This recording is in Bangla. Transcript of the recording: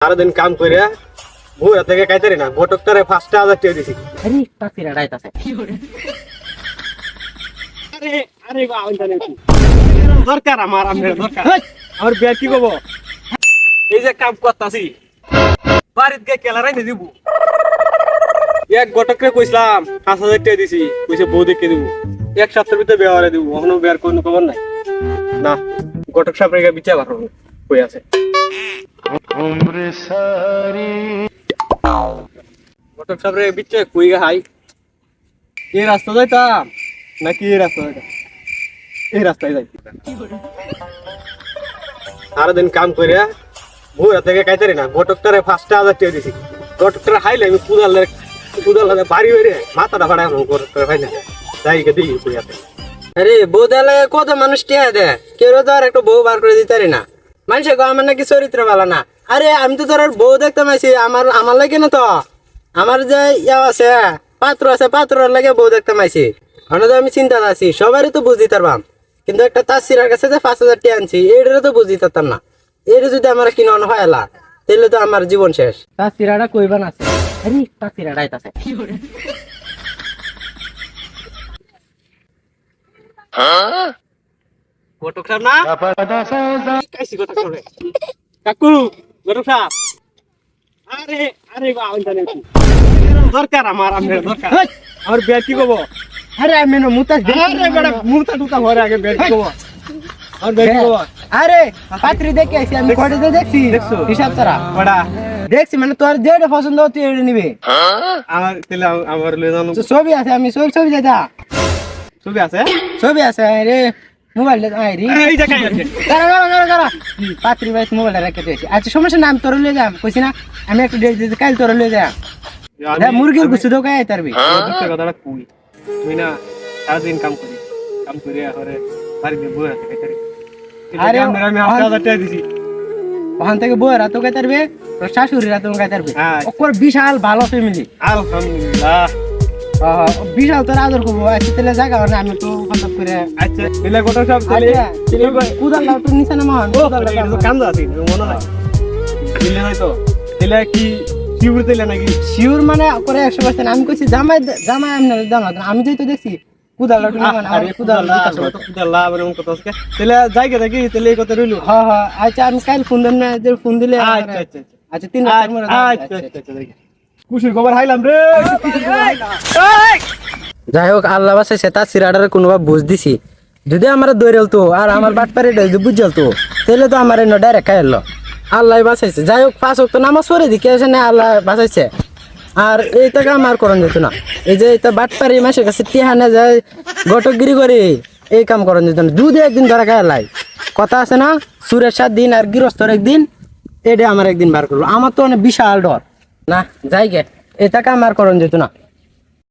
সারাদিন কাম করে ভোর থেকে খাইতারি না ঘটকটারে 5,000 টাকা দিছি। আরে পাখিরা ডাইতাছে। আরে আরে বাবা জানে কি দরকার আমার দরকার আমার বিয়া কি করব এই যে কাম করতাছি বাড়িতে গিয়ে কেলা রাইতে দিব এক ঘটকরে কইছিলাম 5,000 টাকা দিছি কইছে বউ দেখে দিব এক সপ্তাহের ভিতরে বিয়া করে দিব এখনো বিয়ার কোনো খবর নাই না ঘটক সাহেবের বিচার করো কই আছে ঘটক সাহেবের বিচার কই হাই এই রাস্তা যাইতাম নাকি এই রাস্তা যাইতাম এই রাস্তায় যাই সারাদিন কাম করে ভোর থেকে খাইতারি না ঘটকটারে 5,000 টাকা দিছি ঘটকটারে হাইলে আমি কুদালে বাড়ি বেরে মাথাটা ফাড়াই ঘটকটারে ফাইলে যাই গে দিই কই আছে। আরে বউ দেলে কত মানুষ টিয়া দে কেউ তো আর একটা বউ বার করে দিতারি না মানুষে গো আমার নাকি চরিত্র ভালো না। আরে আমি তো তোর বউ দেখতে পাইছি আমার লাগে না তো আমার যে ইয়া আছে পাত্র আছে পাত্রর লাগে বউ দেখতে পাইছি তো আমি চিন্তা আছি সবারই তো বুঝি পারবাম কিন্তু একটা তাসিরার কাছে যে 5,000 টাকা আনছি এইটারও তো বুঝি পারতাম না এটা যদি আমার কিনন হয় এলা তাহলে তো আমার জীবন শেষ। তাসিরাটা কইবা না আরে তাসিরা ডাইতাছে ঘটক সাহেব না কাইছি ঘটক সাহেব কাকু ঘটক সাহেব আরে আরে বাবা জানে কি দরকার আমার দরকার আমার বিয়া কি করব আরে আমি না মুতাস আরে বড় মুতা টুতা ঘরে আগে বিয়া কি করব আর বিয়া কি করব আরে পাত্রী দেখে আইছি আমি কোটিতে দেখছি হিসাব ছাড়া বড়া দেখছি মানে তোর যেটা পছন্দ তুই এটা নিবি আমার তেলে আমার লয়ে জানো ছবি আছে আমি ছবি দেতা ছবি আছে ছবি আছে রে মোবাইল আই রে এই জায়গায় আছে কারা পাত্রী ভাই মোবাইলটা রেখে দিয়েছি আচ্ছা সমস্যা না আমি তোর লয়ে যাম কইছি না আমি একটা ডেট দিতে কাল তোর লয়ে যাম মুরগির গুছু দাও কাই তারবি কথাটা কই তুই না সারাদিন কাম করি আরে বাড়িতে বইরা থেকে তারি আরে আমি 8,000 টাকা দিছি ওখান থেকে বউরা তো কাই তারবে তোর শাশুড়িরা তো কাই তারবে ওকর বিশাল ভালো ফ্যামিলি আলহামদুলিল্লাহ বিশাল তোর আদর করবো আচ্ছা তাহলে জায়গা না আমি তো কন্টাক্ট করে আচ্ছা এলা কত সব তাহলে কুদাল লাও তো নিচে না মান ও কান্দা আছে মনে নাই দিলে নাই তো দিলে কি শিউর দিলে নাকি শিউর মানে করে 100% আমি কইছি জামাই আমি না জানা আমি যেই তো দেখছি কুদাল লাও মানে আরে কুদাল্লা মানে কোন কথা আছে তাহলে জায়গা দেখি তাহলে এই কথা রইলো হ্যাঁ হ্যাঁ আচ্ছা আমি কাল ফোন দেন না যে ফোন দিলে আচ্ছা আচ্ছা আচ্ছা 3 রাত মরে আচ্ছা আচ্ছা খুশির খবর হাইলাম রে খুশির খবর হাইলাম যাই হোক আল্লাহ বাসাইছে তার সিরাডারে কোনোবা বুঝ দিছি যদি আমার দৈরেল তো আর আমার বাটপারে যদি বুঝল তো তাহলে তো আমার এনে ডাইরেক্ট খাইলো আল্লাহ বাসাইছে যাই হোক 5 ওয়াক্ত নামাজ পড়ে দি কে জানে আল্লাহ বাসাইছে আর এই টাকা আমার করন যেত না এই যে এটা বাটপারি মাসের কাছে টিহানে যায় গটকগিরি করে এই কাম করন যেত না যদি একদিন ধরা খাইলাই কথা আছে না সুরের 7 দিন আর গৃহস্থর একদিন এটা আমার একদিন বার করলো আমার তো অনেক বিশাল ডর না যাই গে এই টাকা আমার করন যেত না।